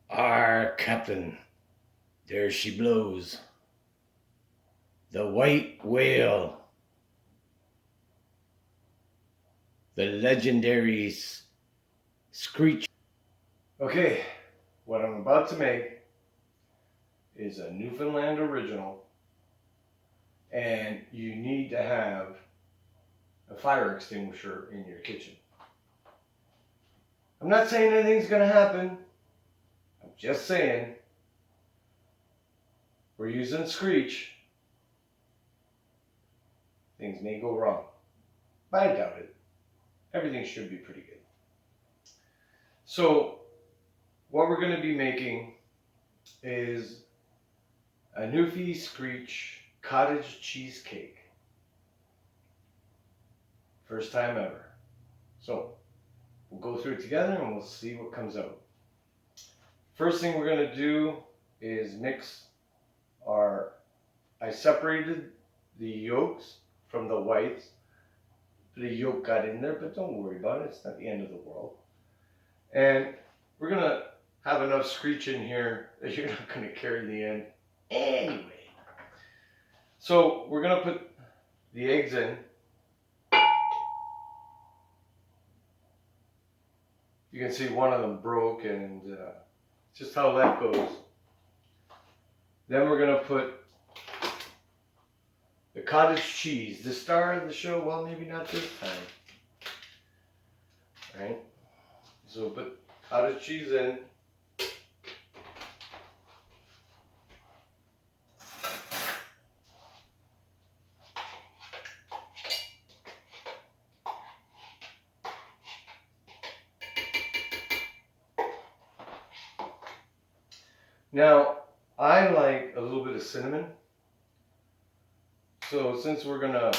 Our captain, there she blows. The white whale. The legendary Screech. Okay, what I'm about to make is a Newfoundland original, and you need to have a fire extinguisher in your kitchen. I'm not saying anything's going to happen. I'm just saying we're using Screech. Things may go wrong, but I doubt it. Everything should be pretty good. So what we're going to be making is a Newfie Screech Cottage Cheesecake. First time ever. So we'll go through it together and we'll see what comes out. First thing we're going to do is mix I separated the yolks from the whites. The yolk got in there, but don't worry about it. It's not the end of the world. And we're going to have enough Screech in here that you're not going to carry the end anyway. So we're going to put the eggs in. You can see one of them broke, and just how that goes. Then we're going to put the cottage cheese, the star of the show. Well, maybe not this time. All right? So put cottage cheese in. Now, I like a little bit of cinnamon. So since we're going to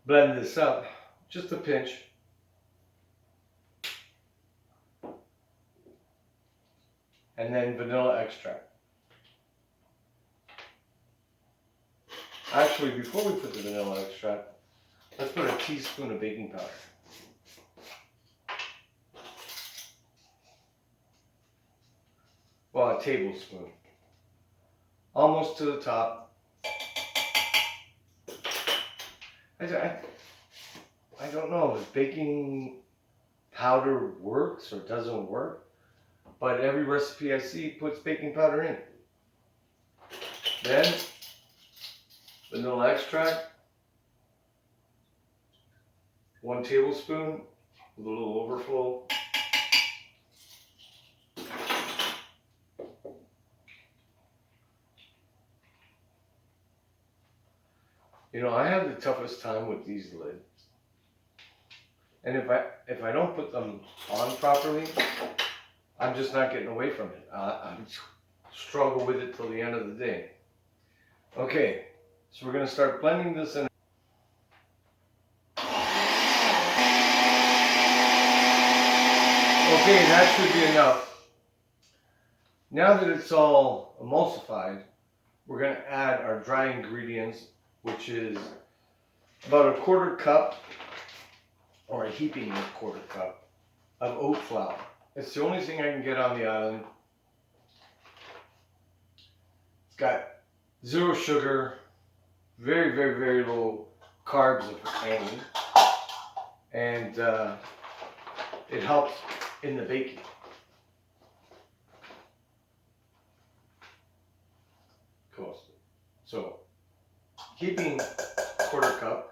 blend this up, just a pinch. And then vanilla extract. Actually, before we put the vanilla extract, let's put a teaspoon of baking powder. Well, a tablespoon. Almost to the top. I don't know if baking powder works or doesn't work, but every recipe I see puts baking powder in. Then, vanilla extract, 1 tablespoon with a little overflow. You know, I have the toughest time with these lids. And if I don't put them on properly, I'm just not getting away from it. I struggle with it till the end of the day. Okay, so we're going to start blending this in. Okay, that should be enough. Now that it's all emulsified, we're going to add our dry ingredients, which is about a 1/4 cup, or a heaping 1/4 cup, of oat flour. It's the only thing I can get on the island. It's got 0 sugar, very, very, very low carbs if any, and it helps in the baking. Cool. So, heaping 1/4 cup.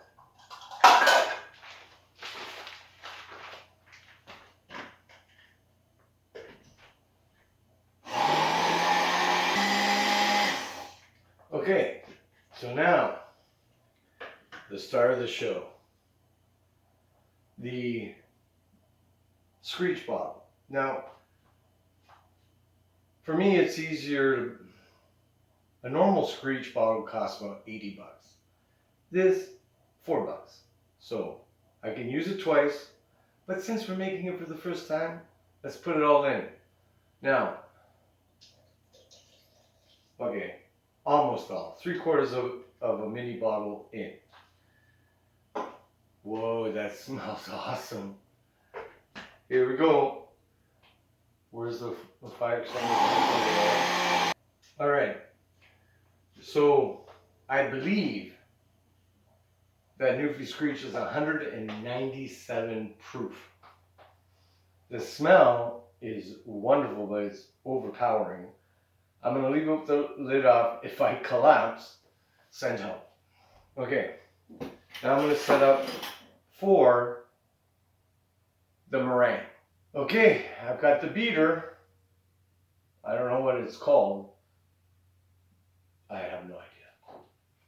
Okay, so now, the star of the show. The Screech bottle. Now, for me it's easier a normal Screech bottle costs about 80 bucks. This, 4 bucks. So, I can use it twice, but since we're making it for the first time, let's put it all in. Now, okay, almost all. 3/4 of a mini bottle in. Whoa, that smells awesome. Here we go. Where's the fire extinguisher? All right. So I believe that Newfie Screech is 197 proof. The smell is wonderful, but it's overpowering. I'm going to leave the lid off. If I collapse, send help. Okay, now I'm going to set up for the meringue. Okay, I've got the beater. I don't know what it's called. I have no idea,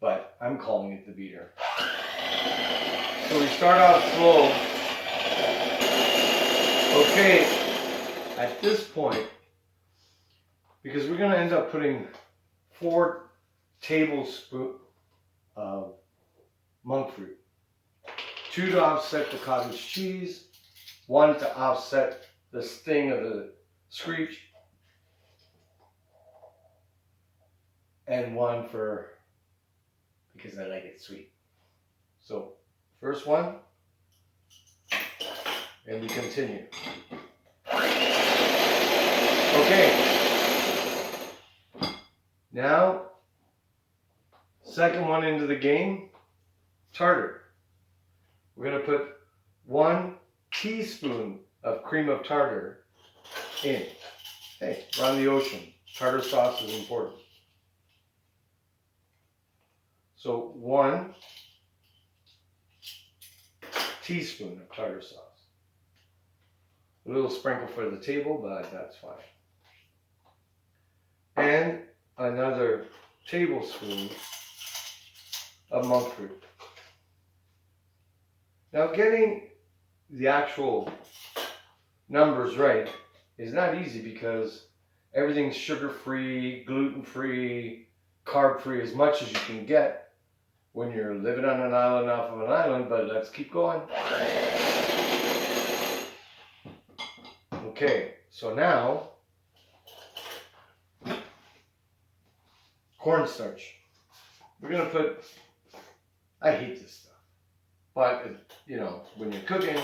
but I'm calling it the beater. So we start out slow. Okay, at this point, because we're going to end up putting 4 tablespoons of monk fruit. 2 to offset the cottage cheese, 1 to offset the sting of the screech, and 1 for, because I like it sweet. So, first one, and we continue. Okay, now, second one into the game, tartar. We're going to put 1 teaspoon of cream of tartar in. Hey, Rum Ocean. Tartar sauce is important. So 1 teaspoon of tartar sauce. A little sprinkle for the table, but that's fine. And another tablespoon of monk fruit. Now getting the actual numbers right is not easy because everything's sugar-free, gluten-free, carb-free, as much as you can get when you're living on an island off of an island, but let's keep going. Okay, so now, cornstarch. We're going to put, I hate this stuff, but you know, when you're cooking,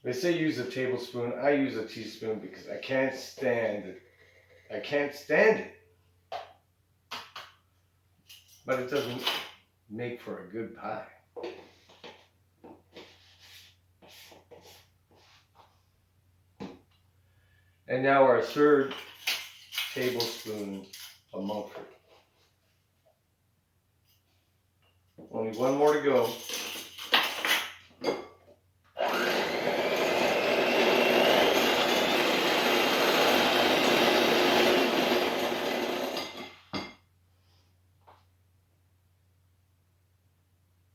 they say use a tablespoon. I use a teaspoon because I can't stand it. I can't stand it. But it doesn't make for a good pie. And now our third tablespoon of monk fruit. Only 1 more to go.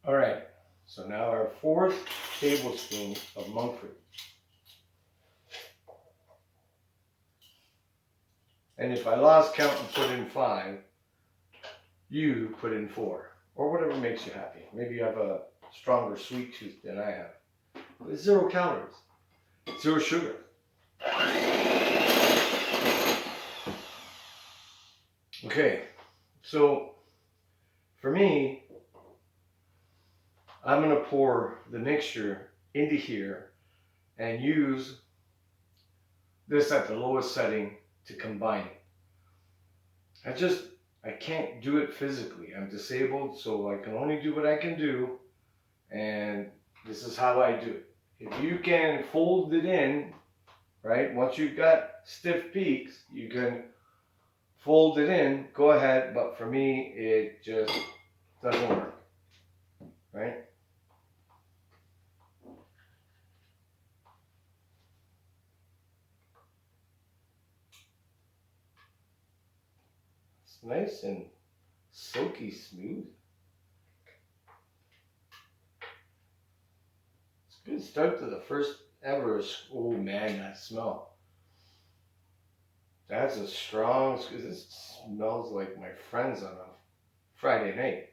All right, so now our 4th tablespoon of monk fruit. And if I lost count and put in 5, you put in 4, or whatever makes you happy. Maybe you have a stronger sweet tooth than I have. It's 0 calories, 0 sugar. Okay, so for me, I'm going to pour the mixture into here and use this at the lowest setting to combine it. I can't do it physically. I'm disabled, so I can only do what I can do, and this is how I do it. If you can fold it in, right, once you've got stiff peaks, you can fold it in, go ahead, but for me, it just doesn't work, right? It's nice and silky smooth. It's a good start to the first ever. Oh man, that smell. That's a strong, this smells like my friends on a Friday night.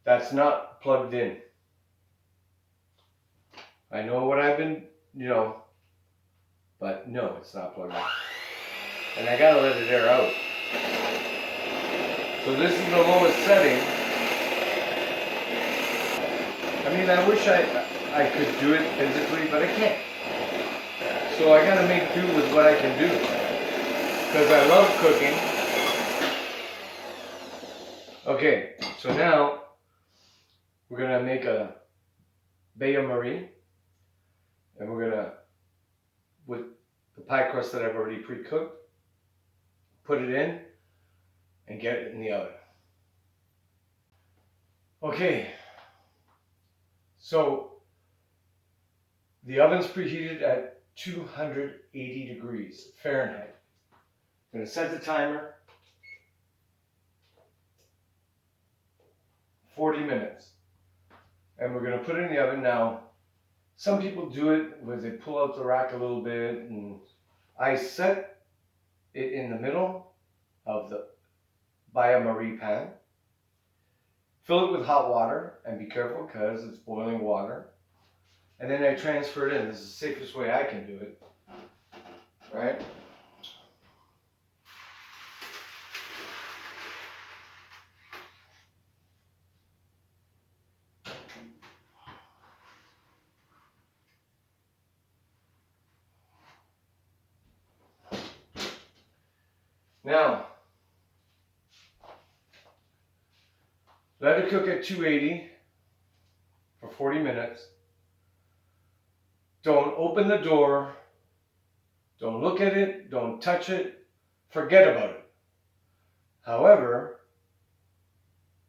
That's not plugged in. I know what I've been, but no, it's not plugged in. and I gotta let it air out. So this is the lowest setting. I mean, I wish I could do it physically, but I can't. So I gotta make do with what I can do. Because I love cooking. Okay, so now we're gonna make a bain marie, and we're gonna, with the pie crust that I've already pre-cooked, put it in and get it in the oven. Okay, so the oven's preheated at 280 degrees Fahrenheit. I'm gonna set the timer 40 minutes. And we're gonna put it in the oven. Now, some people do it where they pull out the rack a little bit, and I set it in the middle of the bain marie pan. Fill it with hot water, and be careful because it's boiling water. And then I transfer it in. This is the safest way I can do it, right? Now, let it cook at 280 for 40 minutes. Don't open the door. Don't look at it. Don't touch it. Forget about it. However,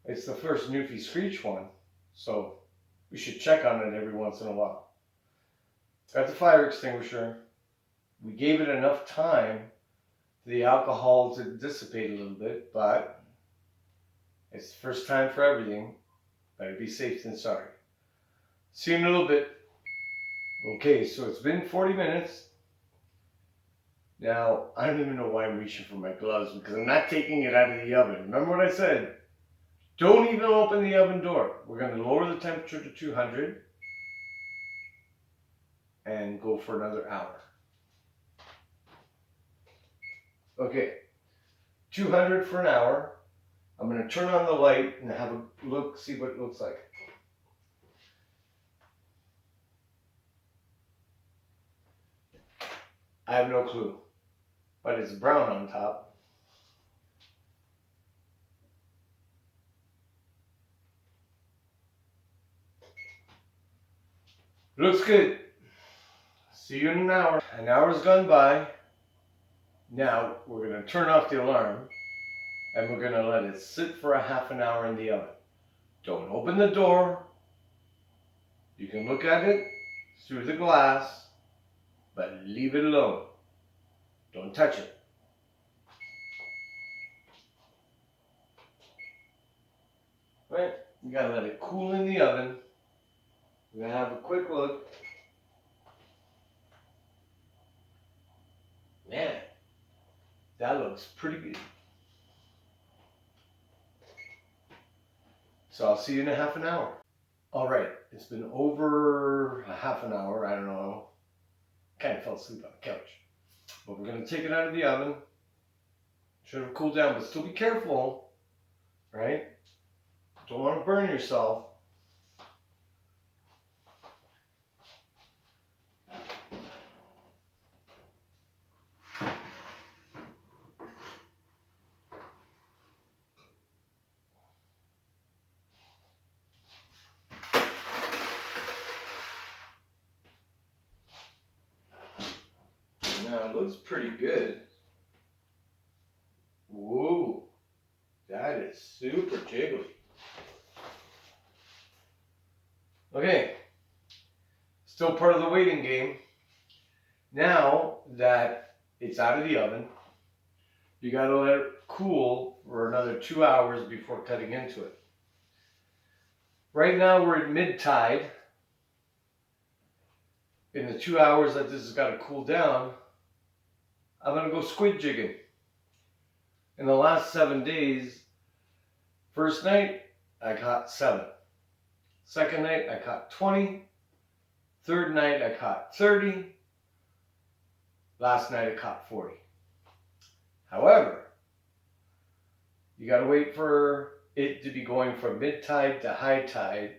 it's the first Newfie Screech one, so we should check on it every once in a while. Got the fire extinguisher. We gave it enough time for the alcohol to dissipate a little bit, but it's the first time for everything. Better be safe than sorry. See you in a little bit. Okay, so it's been 40 minutes. Now, I don't even know why I'm reaching for my gloves because I'm not taking it out of the oven. Remember what I said? Don't even open the oven door. We're going to lower the temperature to 200 and go for another hour. Okay, 200 for an hour. I'm going to turn on the light and have a look, see what it looks like. I have no clue, but it's brown on top. Looks good. See you in an hour. An hour's gone by. Now we're going to turn off the alarm and we're going to let it sit for a half an hour in the oven. Don't open the door. You can look at it through the glass, but leave it alone. Don't touch it. Right? You gotta let it cool in the oven. We're gonna have a quick look. Man, that looks pretty good. So I'll see you in a half an hour. All right, it's been over a half an hour. I don't know. Kind of fell asleep on the couch. But we're gonna take it out of the oven. Should have cooled down, but still be careful, right? Don't want to burn yourself. Now it looks pretty good. Whoa, that is super jiggly. Okay, still part of the waiting game. Now that it's out of the oven, you gotta let it cool for another 2 hours before cutting into it. Right now we're at mid-tide. In the 2 hours that this has got to cool down, I'm gonna go squid jigging. In the last 7 days, first night I caught 7. Second night I caught 20. Third night I caught 30. Last night I caught 40. However, you got to wait for it to be going from mid-tide to high tide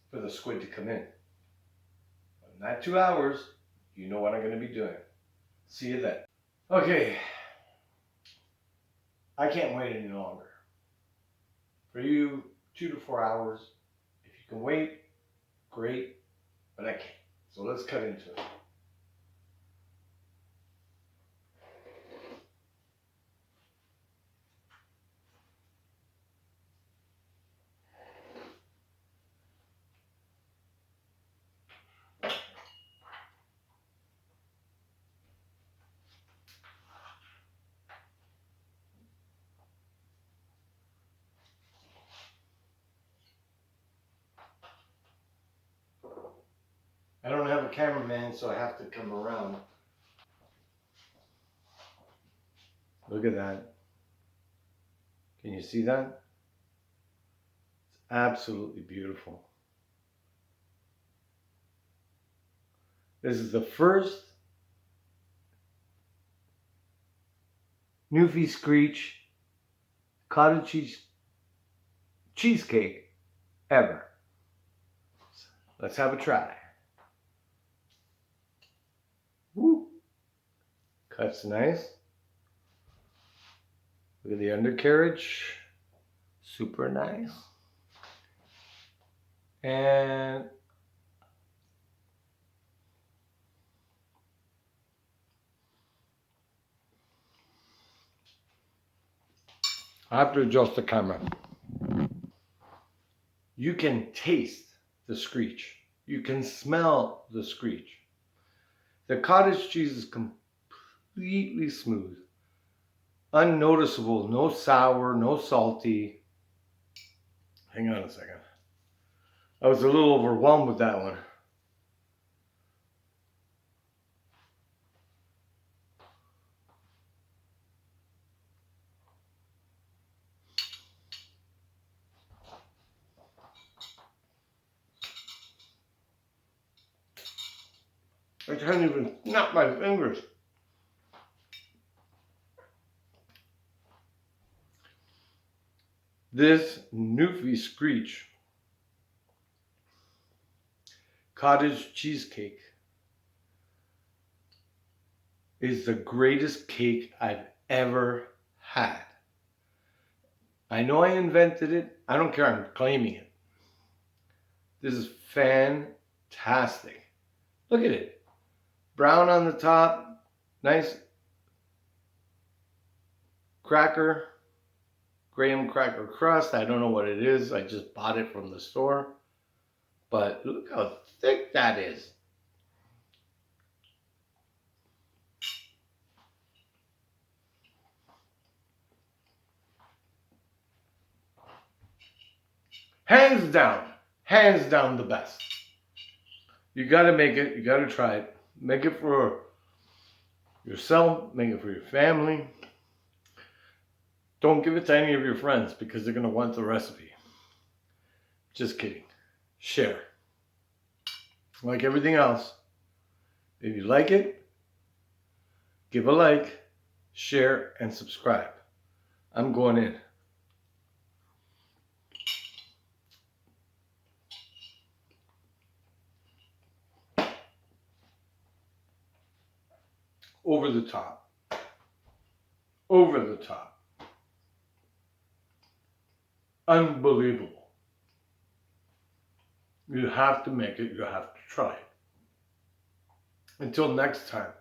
for the squid to come in. In that 2 hours, you know what I'm going to be doing. See you then. Okay, I can't wait any longer. For you, 2 to 4 hours. If you can wait, great, but I can't. So let's cut into it. I don't have a cameraman, so I have to come around. Look at that. Can you see that? It's absolutely beautiful. This is the first Newfie Screech Cottage Cheesecake ever. Let's have a try. Woo! Cuts nice. Look at the undercarriage. Super nice. And I have to adjust the camera. You can taste the screech. You can smell the screech. The cottage cheese is completely smooth. Unnoticeable, no sour, no salty. Hang on a second. I was a little overwhelmed with that one. I can't even snap my fingers. This Newfie Screech Cottage Cheesecake is the greatest cake I've ever had. I know I invented it. I don't care. I'm claiming it. This is fantastic. Look at it. Brown on the top. Nice cracker. Graham cracker crust. I don't know what it is. I just bought it from the store. But look how thick that is. Hands down the best. You got to make it. You got to try it. Make it for yourself. Make it for your family. Don't give it to any of your friends because they're going to want the recipe. Just kidding. Share. Like everything else, if you like it, give a like, share, and subscribe. I'm going in. Over the top. Over the top. Unbelievable. You have to make it. You have to try it. Until next time.